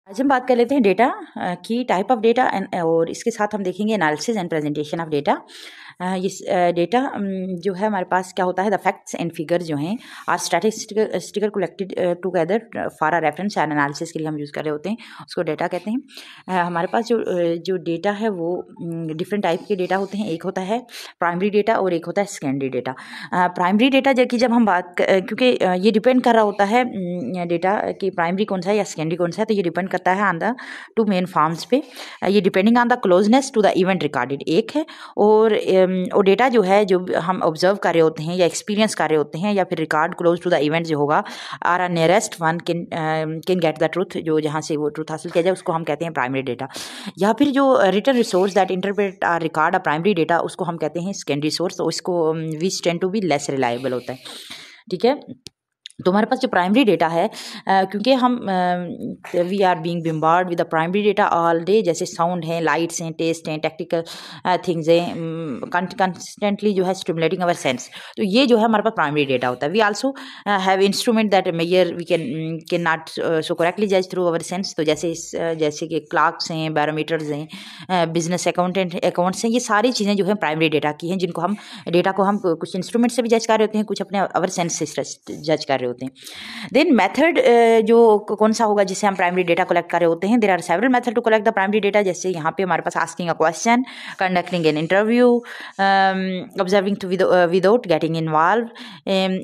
आज हम बात कर लेते हैं डेटा की टाइप ऑफ डेटा और इसके साथ हम देखेंगे analysis and presentation of data. इस डेटा जो है हमारे पास क्या होता है, द फैक्ट्स एंड फिगर जो हैं are statistical collected together for a reference and analysis के लिए हम यूज़ कर रहे होते हैं, उसको डेटा कहते हैं। हमारे पास जो डेटा है वो डिफरेंट टाइप के डेटा होते हैं। एक होता है प्राइमरी डेटा और एक होता है सेकेंडरी डेटा। प्राइमरी डेटा की जब हम बात क्योंकि ये डिपेंड कर रहा होता है डेटा कि प्राइमरी कौन सा है या सेकेंडरी कौन सा है, तो ये डिपेंड करता है on the two main forms पे। ये depending on the closeness to the event recorded एक है, और डेटा जो है जो हम ऑब्जर्व कर रहे होते हैं या एक्सपीरियंस कर रहे होते हैं या फिर record close to the event जो होगा are a nearest one can get the truth, जो जहाँ से वो ट्रूथ हासिल किया जाए उसको हम कहते हैं प्राइमरी डेटा। या फिर जो written resource that interpret are record a primary data उसको हम कहते हैं सेकेंडरी सोर्स, तो इसको which tend to be less reliable होता है। ठीक है, तो हमारे पास जो प्राइमरी डेटा है क्योंकि हम we are being bombarded with the primary data all day, जैसे साउंड हैं, लाइट्स हैं, टेस्ट हैं, टेक्निकल थिंग्स हैं, कंस्टेंटली जो है स्टिमुलेटिंग अवर सेंस, तो ये जो है हमारे पास प्राइमरी डेटा होता है। We also have instrument that measure we can not so correctly जज थ्रू अवर सेंस, तो जैसे कि क्लॉक्स हैं, बैरोमीटर्स हैं, बिजनेस अकाउंट्स हैं, ये सारी चीज़ें जो है प्राइमरी डेटा की हैं, जिनको हम डेटा को हम कुछ इंस्ट्रूमेंट से भी जज कर रहे होते हैं, कुछ अपने अवर सेंस से जज कर रहे होते हैं। देन मेथड जो कौन सा होगा जिससे हम प्राइमरी डेटा कलेक्ट कर रहे होते हैं, there are several method to collect the primary data, जैसे यहाँ पे हमारे पास asking a question, conducting an interview, observing to without getting involve,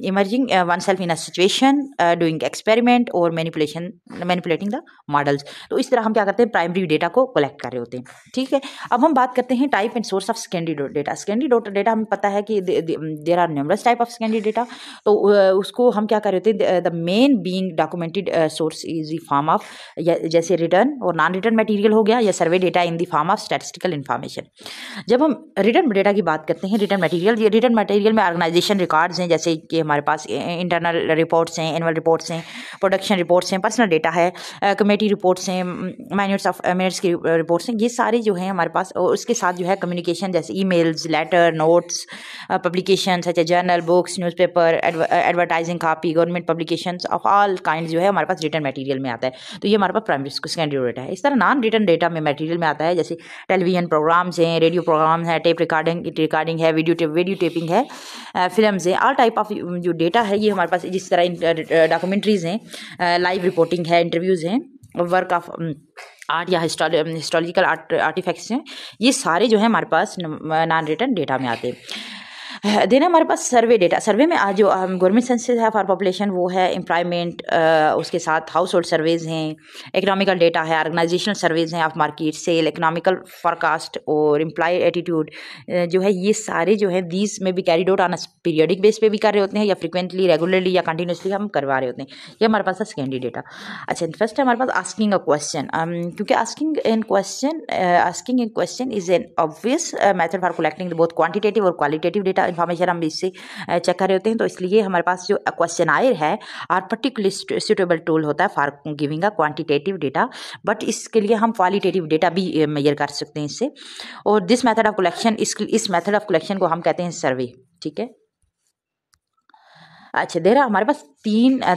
emerging oneself in a situation, doing experiment और मैनिपुलेटिंग द मॉडल्स। तो इस तरह हम क्या करते हैं, प्राइमरी डेटा को कलेक्ट कर रहे होते हैं। ठीक है, अब हम बात करते हैं type and source of secondary data. Secondary data हमें पता है कि there are numerous type of secondary data, तो उसको हम क्या कर रहे होते हैं, the main being documented source is the form of, जैसे रिटर्न और नॉन रिटर्न मटेरियल हो गया, या survey data in the form of statistical information. जब हम रिटर्न डेटा की बात करते हैं, रिटर्न मटेरियल में ऑर्गेनाइजेशन रिकॉर्ड्स हैं, जैसे कि हमारे पास इंटरनल रिपोर्ट्स हैं, एनुअल रिपोर्ट्स हैं, प्रोडक्शन रिपोर्ट्स हैं, पर्सनल डेटा है, कमेटी रिपोर्ट्स हैं, मिनट्स की रिपोर्ट्स हैं, ये सारे जो हैं हमारे पास। और उसके साथ जो है कम्युनिकेशन, जैसे emails, letter, notes, publication such a journal, books, newspaper, advertising copy, government publications of all kind जो है हमारे पास रिटर्न मटेरियल में आता है। तो ये हमारे पास प्राइमरी सेकेंडरी डेटा है। इस तरह नॉन रिटर्न डेटा में मटेरियल में आता है, जैसे टेलीविजन प्रोग्राम्स हैं, रेडियो प्रोग्राम है, टेप रिकॉर्डिंग है, वीडियो टेपिंग है, फिल्म्स हैं, ऑल टाइप ऑफ जो डेटा है ये हमारे पास। जिस तरह डॉक्यूमेंट्रीज हैं, लाइव रिपोर्टिंग है, इंटरव्यूज़ हैं, वर्क ऑफ आर्ट या हिस्टोरिकल आर्टिफैक्ट्स हैं, ये सारे जो है हमारे पास नॉन रिटर्न डेटा में आते हैं। देन हमारे पास सर्वे डेटा। सर्वे में आज जो गवर्नमेंट सेंसस है फॉर पॉपुलेशन वो है, एम्प्लॉयमेंट, उसके साथ हाउस होल्ड सर्वेज हैं, इकोनॉमिकल डेटा है, ऑर्गेनाइजेशनल सर्वेज हैं of market, sale, economical forecast और एम्प्लॉय एटीट्यूड जो है, ये सारे जो है दीज में भी carried out on a periodic base पे भी कर रहे होते हैं, या फ्रिक्वेंटली, रेगुलरली या कंटिन्यूसली हम करवा रहे होते हैं। ये हमारे पास है सेकेंडरी डेटा। अच्छा, फर्स्ट है हमारे पास आस्किंग अ क्वेश्चन, क्योंकि asking in question is an obvious method for collecting both quantitative और क्वालिटेटिव डेटा इन्फॉर्मेशन हम इससे चेक कर रहे होते हैं। तो इसलिए हमारे पास जो क्वेश्चनायर है आर पर्टिकुलरली सूटेबल टूल होता है for giving a quantitative data, but इसके लिए हम क्वालिटेटिव डेटा भी मेजर कर सकते हैं इससे। और दिस मेथड ऑफ कलेक्शन, इस मेथड ऑफ कलेक्शन को हम कहते हैं सर्वे। ठीक है, अच्छा, देर हमारे पास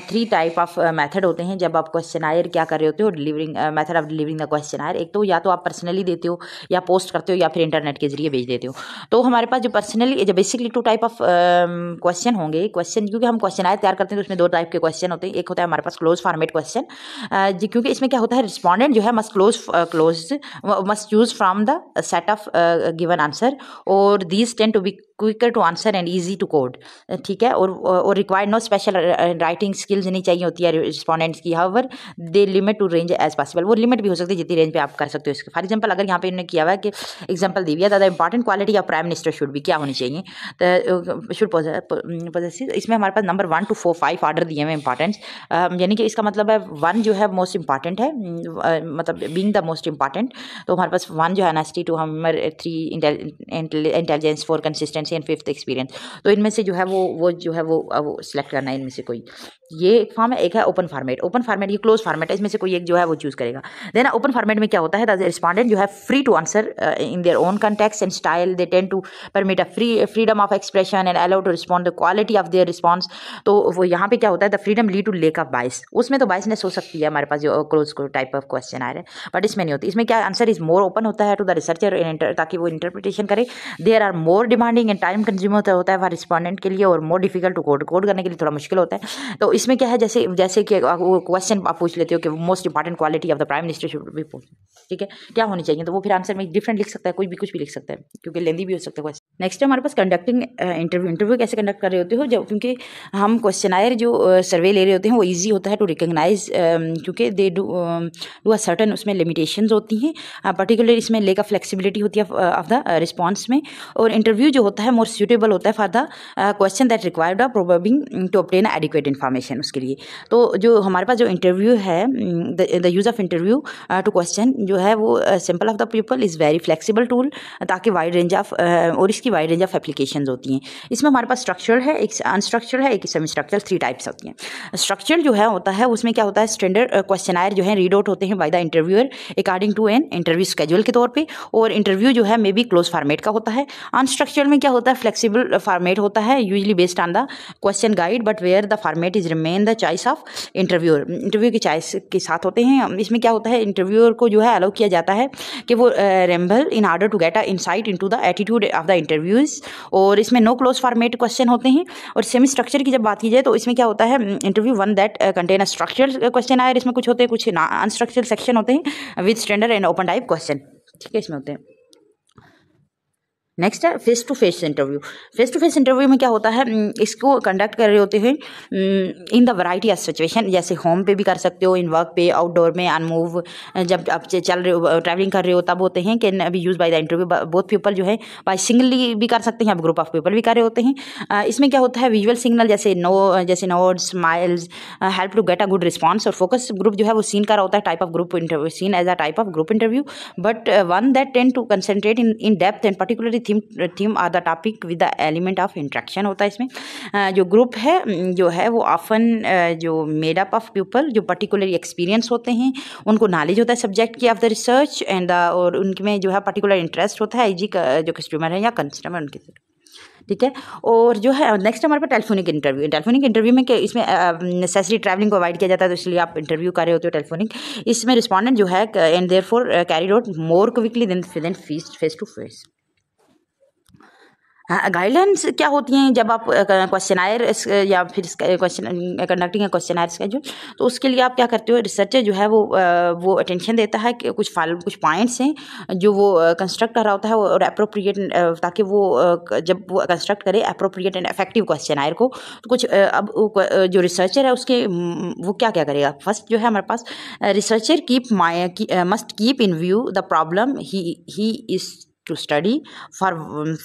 थ्री टाइप ऑफ मेथड होते हैं जब आप क्वेश्चनायर क्या कर रहे होते हो, delivering method of delivering the questionnaire. एक तो या तो आप पर्सनली देते हो या पोस्ट करते हो या फिर इंटरनेट के जरिए भेज देते हो। तो हमारे पास जो पर्सनली, जो basically two type of question होंगे, क्योंकि हम क्वेश्चनायर तैयार करते हैं तो उसमें दो टाइप के क्वेश्चन होते हैं। एक होता है हमारे पास क्लोज फॉर्मेट क्वेश्चन, क्योंकि इसमें क्या होता है, रिस्पॉन्डेंट जो है must choose from the set of given answer, और these tend to be quicker to answer and easy to code. ठीक है, और required no special writing skills नहीं चाहिए होती है रिस्पॉन्डेंट्स की। However they limit to range as possible, वो लिमिट भी हो सकती है जितनी रेंज पे आप कर सकते हो इसके। फॉर एग्जांपल, अगर यहाँ पे इन्होंने किया हुआ है कि एग्जांपल दी हुई है, the important quality of prime minister should भी क्या होनी चाहिए, शुड पोजेस। इसमें हमारे पास नंबर 1 to 5 ऑर्डर दिए हुए इंपॉर्टेंस, यानी कि इसका मतलब है 1 जो है मोस्ट इंपॉर्टेंट है, मतलब बीइंग द मोस्ट इंपॉर्टेंट। तो हमारे पास 1 जो है ऑनेस्टी, 2 हमारे 3 intelligence, 4 consistency, consistency and fifth experience. तो इनमें से जो है वो सिलेक्ट करना है इनमें से कोई। ये एक फॉर्म है, एक है ओपन फॉर्मेट। ओपन फॉर्मेट ये क्लोज फॉर्मेट है, इसमें से कोई एक जो है वो चूज करेगा। देन ओपन फॉर्मेट में क्या होता है, द रिस्पोंडेंट जो है free to answer in their own context and style, they tend to permit a freedom of expression and allow to respond the quality of their response. तो वो यहाँ पे क्या होता है, the freedom lead to lack of bias. उसमें तो बाइसनेस हो सकती है हमारे पास जो क्लोज टाइप ऑफ क्वेश्चन आ रहे हैं, बट इसमें नहीं होती। इसमें क्या आंसर इज मोर ओपन होता है टू द रिसर्चर ताकि वो इंटरप्रिटेशन करे। There are more demanding and time consumer होता है फॉर रिस्पॉन्डेंट के लिए, और मोर डिफिकल्ट टू कोड करने के लिए थोड़ा मुश्किल होता है। तो इसमें क्या है, जैसे कि वो क्वेश्चन आप पूछ लेते हो कि most important quality of the prime minister should be, ठीक है, क्या होनी चाहिए, तो वो फिर आंसर में डिफरेंट लिख सकता है, कोई भी कुछ भी लिख सकता है, क्योंकि लेंदी भी हो सकता है क्वेश्चन। नेक्स्ट है हमारे पास कंडक्टिंग इंटरव्यू कैसे कंडक्ट कर रहे होते हो, जब क्योंकि हम क्वेश्चनायर जो सर्वे ले रहे होते हैं वो ईजी होता है टू रिकॉग्नाइज, क्योंकि दे डू अ सर्टन उसमें लिमिटेशंस होती हैं, पर्टिकुलर इसमें लेक ऑफ फ्लेक्सिबिलिटी होती है ऑफ द रिस्पॉन्स में। और इंटरव्यू जो होता है मोर सूटेबल होता है for the question that required of probing to obtain adequate information उसके लिए। तो जो हमारे पास जो इंटरव्यू है, the use of interview to question जो है वो simple of the people is very flexible tool, ताकि वाइड रेंज ऑफ और इसकी वाइड रेंज ऑफ एप्लीकेशंस होती हैं। इसमें हमारे पास स्ट्रक्चर है, एक अनस्ट्रक्चर है, एक सेमी स्ट्रक्चर, 3 टाइप्स होती हैं। स्ट्रक्चर जो है होता है उसमें क्या होता है, स्टैंडर्ड क्वेश्चनायर जो है रीड आउट होते हैं by the interviewer according to an interview schedule के तौर पे, और इंटरव्यू जो है मे बी क्लोज फॉर्मेट का होता है। अनस्ट्रक्चर्ड में क्या होता है, फ्लेक्सिबल फॉर्मेट होता है, usually based on the question guide, but where the format is remain the choice of interviewer. Interview की चॉइस के साथ होते हैं। इसमें क्या होता है, इंटरव्यूअर को जो है अलाउ किया जाता है कि वो ramble in order to get a insight into the attitude of the interviewees, और इसमें नो क्लोज फॉर्मेट क्वेश्चन होते हैं। और सेमी स्ट्रक्चर की जब बात की जाए तो इसमें क्या होता है, interview one that contain a structure questionnaire, इसमें कुछ होते हैं, कुछ अनस्ट्रक्चर्ड सेक्शन होते हैं with standard and open type question, ठीक है, इसमें होते हैं। नेक्स्ट है face to face interview. Face to face interview में क्या होता है, इसको कंडक्ट कर रहे होते हैं in the variety of situation, जैसे होम पे भी कर सकते हो, इन वर्क पे, आउटडोर में, ऑन मूव, जब आप चल रहे हो, ट्रैवलिंग कर रहे हो, तब होते हैं। Can be use by the interview both people जो है बाय सिंगली भी कर सकते हैं, अब ग्रुप ऑफ पीपल भी कर रहे होते हैं। इसमें क्या होता है, विजुअल सिग्नल जैसे nod, smiles help to get a good response, और फोकस ग्रुप जो है वो सीन का होता है, type of group interview, seen as a type of group interview, but one that tend to concentrate in depth and particularly theme or the topic with the element of interaction होता है इसमें। जो group है जो है वो often जो made up of people जो पर्टिकुलर एक्सपीरियंस होते हैं, उनको नॉलेज होता है सब्जेक्ट की ऑफ द रिसर्च एंड और उनमें जो है पर्टिकुलर इंटरेस्ट होता है जी जो कस्टमर है या कंस्टमर उनके, ठीक है। और जो है नेक्स्ट हमारे पास टेलीफोनिक इंटरव्यू। टेलीफोनिक इंटरव्यू में क्या, इसमें नेसेसरी ट्रैवलिंग को अवॉइड किया जाता है, तो इसलिए आप इंटरव्यू कर रहे होते हो टेलीफोनिक। इसमें रिस्पॉन्डेंट जो है and therefore carried out more quickly than face to face. हाँ, गाइडलाइंस क्या होती हैं जब आप क्वेश्चनायर या फिर क्वेश्चन कंडक्टिंग है क्वेश्चनायर स्केड्यूल, तो उसके लिए आप क्या करते हो, रिसर्चर जो है वो अटेंशन देता है कि कुछ पॉइंट्स हैं जो वो कंस्ट्रक्ट कर रहा होता है, और अप्रोप्रिएट, ताकि वो जब वो कंस्ट्रक्ट करे अप्रोप्रिएट एंड इफेक्टिव क्वेश्चनायर को, तो कुछ अब जो रिसर्चर है उसके वो क्या क्या करेगा। फर्स्ट जो है हमारे पास researcher must keep in view the problem he is to study for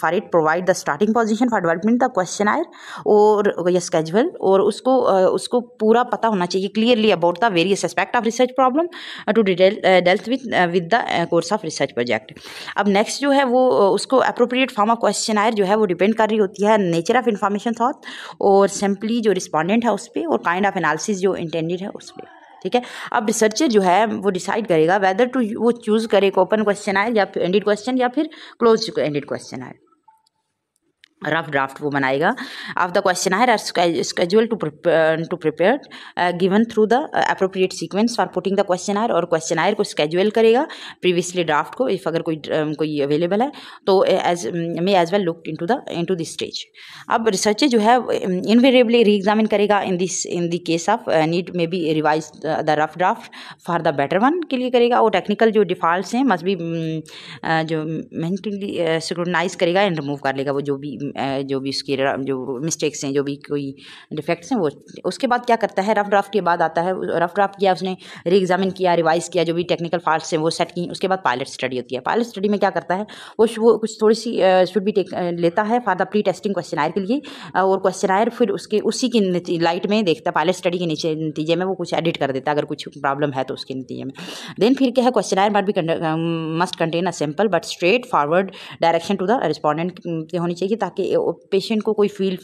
it, provide the starting position for development the questionnaire और या schedule, और उसको पूरा पता होना चाहिए clearly about the various aspect of research problem to dealt with the course of research project। अब next जो है वो उसको appropriate form of questionnaire जो है वो depend कर रही होती है nature of information thought और simply जो respondent है उस पर, और kind of analysis जो intended है उस पर, ठीक है। अब रिसर्चर जो है वो डिसाइड करेगा वेदर टू वो चूज करे ओपन क्वेश्चन आए या फिर एंडेड क्वेश्चन या फिर क्लोज एंडेड क्वेश्चन आए। रफ ड्राफ्ट वो बनाएगा of the questionnaire or schedule to prepare given through the appropriate sequence for putting the questionnaire, और क्वेश्चनायर को स्केड्यूल करेगा प्रीवियसली ड्राफ्ट को, इफ अगर कोई अवेलेबल है तो as well look into this stage. अब रिसर्चर जो है इनवेरिएबली री एग्जामिन करेगा इन the case of need may be revise the rough draft for the better one के लिए करेगा, और टेक्निकल जो डिफॉल्ट्स हैं मस्ट बी जो मेंटली सिक्रोनाइज करेगा एंड रिमूव कर लेगा वो जो भी उसकी जो मिस्टेक्स हैं, जो भी कोई डिफेक्ट्स हैं वो। उसके बाद क्या करता है, रफ ड्राफ्ट के बाद आता है, रफ ड्राफ्ट किया उसने, री एग्जामिन किया, रिवाइज किया, जो भी टेक्निकल फॉल्ट्स हैं वो सेट की। उसके बाद पायलट स्टडी होती है। पायलट स्टडी में क्या करता है वो कुछ थोड़ी सी शुड बी लेता है for the pre testing questionnaire के लिए, और क्वेश्चनायर फिर उसी की लाइट में देखता है, पायलट स्टडी के नतीजे में वो कुछ एडिट कर देता है अगर कुछ प्रॉब्लम है तो उसके नतीजे में। देन फिर क्या है, questionnaire must contain a simple but straightforward direction to the respondent होनी चाहिए, ताकि कि पेशेंट को कोई फील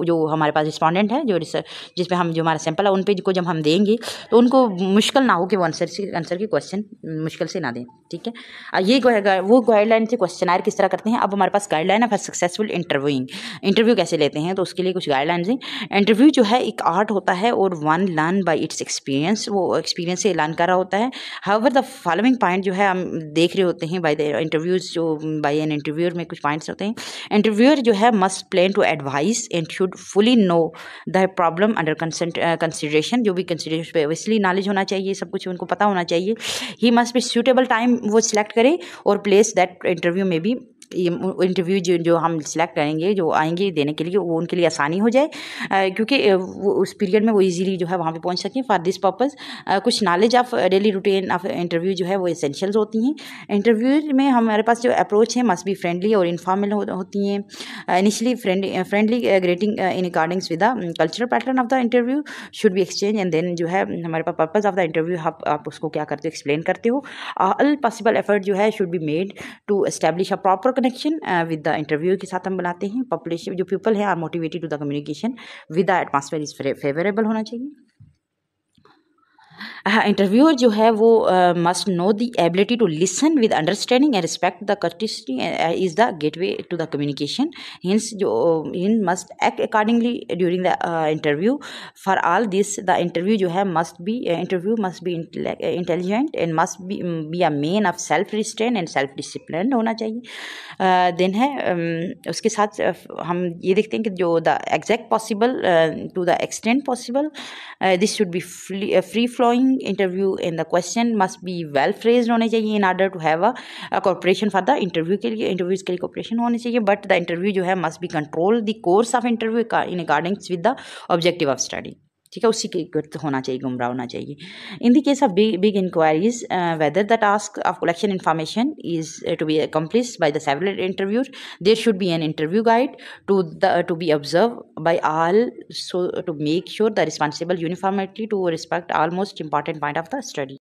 जो हमारे पास रिस्पॉन्डेंट है, जो जिसमें हम जो हमारा सैंपल है उन पे को जब हम देंगे तो उनको मुश्किल ना हो कि वो आंसर के क्वेश्चन मुश्किल से ना दें। ठीक है, ये वो गाइडलाइन से क्वेश्चनायर किस तरह करते हैं। अब हमारे पास गाइडलाइन है फॉर सक्सेसफुल इंटरव्यूइंग, इंटरव्यू कैसे लेते हैं, तो उसके लिए कुछ गाइडलाइंस हैं। इंटरव्यू जो है एक आर्ट होता है और one learn by it's experience, वो एक्सपीरियंस से लर्न कर रहा होता है। हाउएवर द फॉलोइंग पॉइंट जो है हम देख रहे होते हैं बाय द इंटरव्यूज, जो बाय एन इंटरव्यूअर में कुछ पॉइंट्स होते हैं। इंटरव्यूअर जो है must plan to advise and should fully know the problem under consideration, जो भी कंसिडरेशन पे इसलिए नॉलेज होना चाहिए, सब कुछ उनको पता होना चाहिए। He must be suitable time वो सिलेक्ट करे और प्लेस दैट इंटरव्यू में भी इंटरव्यू जो हम सिलेक्ट करेंगे, जो आएंगे देने के लिए, वो उनके लिए आसानी हो जाए, क्योंकि वो उस पीरियड में वो इजीली जो है वहाँ पे पहुँच सकें। फॉर दिस पर्पज़ कुछ knowledge of daily routine of interview जो है वो एसेंशियल्स होती हैं। इंटरव्यू में हमारे पास जो अप्रोच है मस्ट बी फ्रेंडली और इनफॉर्मल होती हैं। Initially friendly greeting in accordance with the cultural pattern of the interview should be exchange, and then जो है हमारे पास पर्पज़ ऑफ द इंटरव्यू आप उसको क्या करते हो, एक्सप्लेन करते हो। ऑल पॉसिबल एफर्ट जो है should be made to establish a proper connection with the interview के साथ हम बनाते हैं। पॉपुलेशन जो पीपल है are motivated to the communication with the atmosphere is favourable होना चाहिए। इंटरव्यूअर जो है वो must know the ability to listen with understanding and respect the courtesy is the gateway to the communication. Hence must act accordingly during the interview. For all this the interview जो है must be intelligent and must be a main of self restrain and self discipline होना चाहिए। Then है उसके साथ हम ये देखते हैं कि जो the exact possible to the extent possible, this should be free flowing interview and the question must be well phrased होने चाहिए in order to have a corporation for the interview के लिए, इंटरव्यूज के लिए कॉर्पोरेशन होनी चाहिए। But the interview जो है must be control the course of interview in accordance with the objective of study. ठीक है, उसी के होना चाहिए, गुमराह होना चाहिए। In the case of big inquiries whether the task of collection information is to be accomplished by the several interviewers, there should be an interview guide to be observed by all, so to make sure the responsible uniformity to respect all most important point of the study.